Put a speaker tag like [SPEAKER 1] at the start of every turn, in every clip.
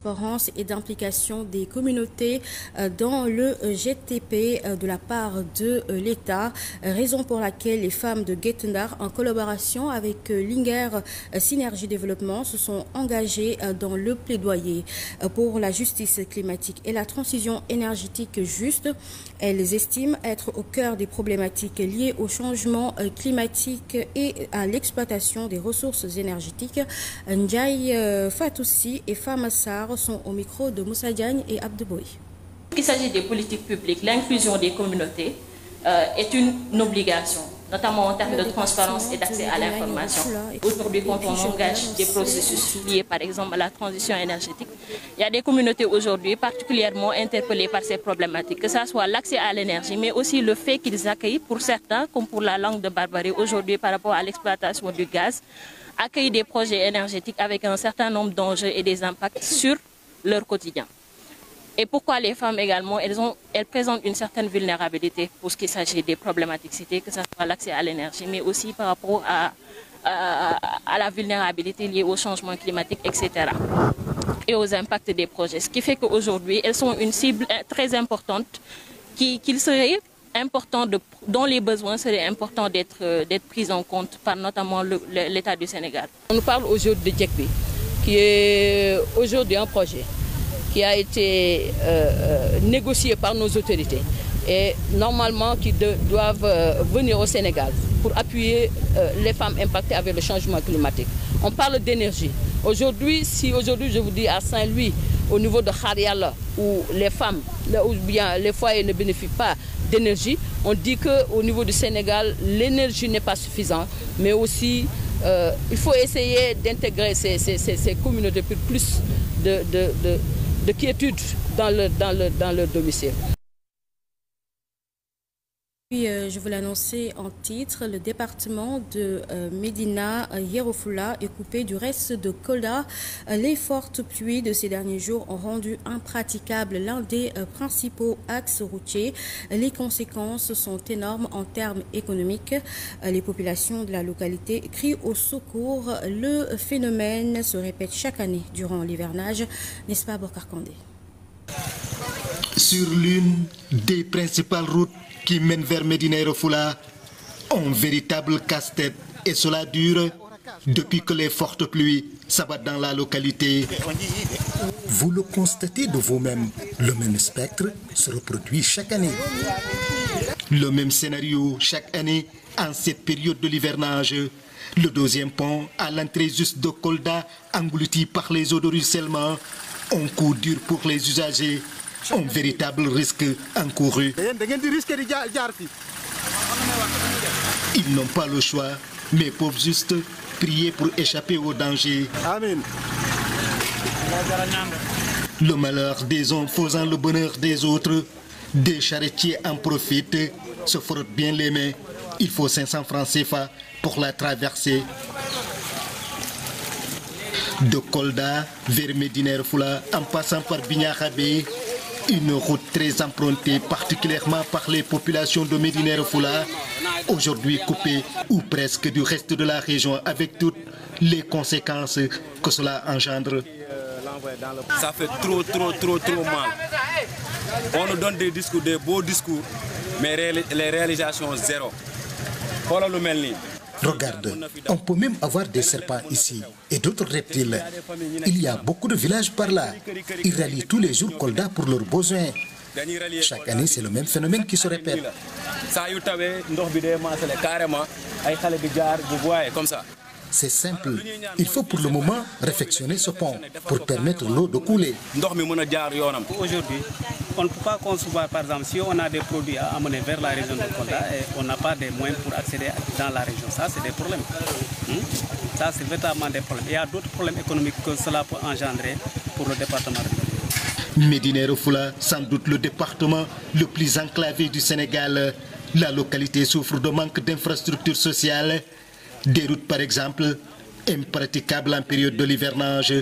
[SPEAKER 1] transparence et d'implication des communautés dans le GTP de la part de l'État, raison pour laquelle les femmes de Guet-Ndar, en collaboration avec Linger Synergie Développement, se sont engagées dans le plaidoyer pour la justice climatique et la transition énergétique juste. Elles estiment être au cœur des problématiques liées au changement climatique et à l'exploitation des ressources énergétiques. Ndiaye Fatoussi et Fama Sarr sont au micro de Moussa Diagne et Abdeboy.
[SPEAKER 2] Il s'agit des politiques publiques. L'inclusion des communautés est une obligation, notamment en termes de transparence et d'accès à l'information. Aujourd'hui, quand on engage des processus liés, par exemple, à la transition énergétique, il y a des communautés aujourd'hui particulièrement interpellées par ces problématiques, que ce soit l'accès à l'énergie, mais aussi le fait qu'ils accueillent, pour certains, comme pour la langue de Barbarie, aujourd'hui par rapport à l'exploitation du gaz, accueillent des projets énergétiques avec un certain nombre d'enjeux et des impacts sur leur quotidien. Et pourquoi les femmes également, elles présentent une certaine vulnérabilité pour ce qui s'agit des problématiques citées, que ce soit l'accès à l'énergie, mais aussi par rapport à la vulnérabilité liée au changement climatique, etc. et aux impacts des projets. Ce qui fait qu'aujourd'hui, elles sont une cible très importante qu'il serait important dont les besoins seraient importants d'être pris en compte par notamment l'État du Sénégal.
[SPEAKER 3] On nous parle aujourd'hui de Djekbi, qui est aujourd'hui un projet qui a été négocié par nos autorités et normalement qui doivent venir au Sénégal pour appuyer les femmes impactées avec le changement climatique. On parle d'énergie. Aujourd'hui, si aujourd'hui je vous dis à Saint-Louis, au niveau de Khariala, où les femmes, ou bien les foyers ne bénéficient pas d'énergie, on dit qu'au niveau du Sénégal, l'énergie n'est pas suffisante, mais aussi il faut essayer d'intégrer ces communautés pour plus de quiétude dans leur domicile.
[SPEAKER 1] Puis, je vous l'annoncer en titre, le département de Médina Yoro Fula est coupé du reste de Kolda. Les fortes pluies de ces derniers jours ont rendu impraticable l'un des principaux axes routiers. Les conséquences sont énormes en termes économiques. Les populations de la localité crient au secours. Le phénomène se répète chaque année durant l'hivernage, n'est-ce pas Bokar Kandé?
[SPEAKER 4] Sur l'une des principales routes qui mène vers Médina Yoro Fula, un véritable casse-tête, et cela dure depuis que les fortes pluies s'abattent dans la localité.
[SPEAKER 5] Vous le constatez de vous-même, le même spectre se reproduit chaque année.
[SPEAKER 4] Le même scénario chaque année en cette période de l'hivernage. Le deuxième pont à l'entrée juste de Kolda, englouti par les eaux de ruissellement, un coup dur pour les usagers. Un véritable risque encouru. Ils n'ont pas le choix, mais peuvent juste prier pour échapper au danger. Amen. Le malheur des uns faisant le bonheur des autres, des charretiers en profitent, se frottent bien les mains. Il faut 500 francs CFA pour la traversée. De Kolda vers Médina Yoro Fula, en passant par Bignakhabé, une route très empruntée, particulièrement par les populations de Médina Yoro Fula, aujourd'hui coupée ou presque du reste de la région, avec toutes les conséquences que cela engendre.
[SPEAKER 6] Ça fait trop mal. On nous donne des discours, des beaux discours, mais les réalisations zéro. Voilà le Melni.
[SPEAKER 5] Regarde, on peut même avoir des serpents ici et d'autres reptiles. Il y a beaucoup de villages par là. Ils rallient tous les jours Kolda pour leurs besoins. Chaque année, c'est le même phénomène qui se répète. C'est simple. Il faut pour le moment réfectionner ce pont pour permettre l'eau de couler.
[SPEAKER 7] Aujourd'hui, on ne peut pas concevoir, par exemple, si on a des produits à amener vers la région de Kolda et on n'a pas de moyens pour accéder dans la région. Ça, c'est des problèmes. Ça, c'est véritablement des problèmes. Il y a d'autres problèmes économiques que cela peut engendrer pour le département de
[SPEAKER 4] Médina Yoro Fula, sans doute le département le plus enclavé du Sénégal. La localité souffre de manque d'infrastructures sociales. Des routes, par exemple, impraticables en période de l'hivernage.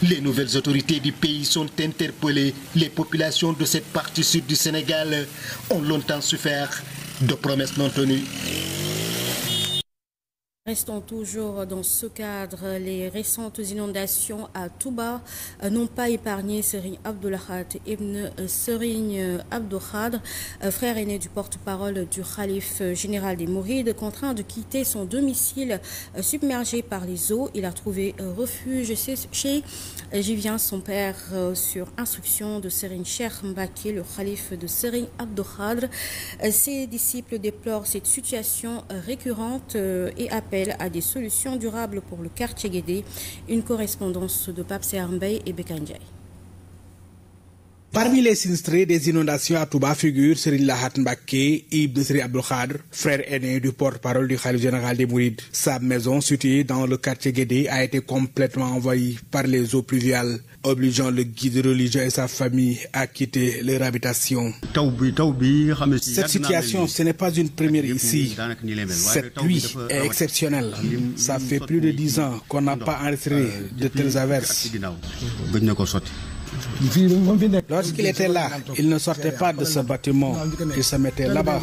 [SPEAKER 4] Les nouvelles autorités du pays sont interpellées. Les populations de cette partie sud du Sénégal ont longtemps souffert de promesses non tenues.
[SPEAKER 1] Restons toujours dans ce cadre. Les récentes inondations à Touba n'ont pas épargné Serigne Abdoulahad ibn Serigne Abdou Khadre, frère aîné du porte-parole du Khalife général des Mourides, contraint de quitter son domicile submergé par les eaux. Il a trouvé refuge chez Jivien, son père, sur instruction de Serigne Cheikh Mbacké, le Khalife de Serigne Abdou Khadre. Ses disciples déplorent cette situation récurrente et appellent à des solutions durables pour le quartier Guédé. Une correspondance de Pape Sermbey et Bekanjay.
[SPEAKER 8] Parmi les sinistrés des inondations à Touba figure Serigne Lahat Mbacké ibn Serigne Abdou Khadre, frère aîné du porte-parole du Khalife général des Mourides. Sa maison, située dans le quartier Guédé, a été complètement envahie par les eaux pluviales, obligeant le guide religieux et sa famille à quitter leur habitation. Cette situation, ce n'est pas une première ici. Cette pluie est exceptionnelle. Ça fait plus de 10 ans qu'on n'a pas enregistré de telles averses. Lorsqu'il était là, il ne sortait pas de ce bâtiment, il se mettait là-bas.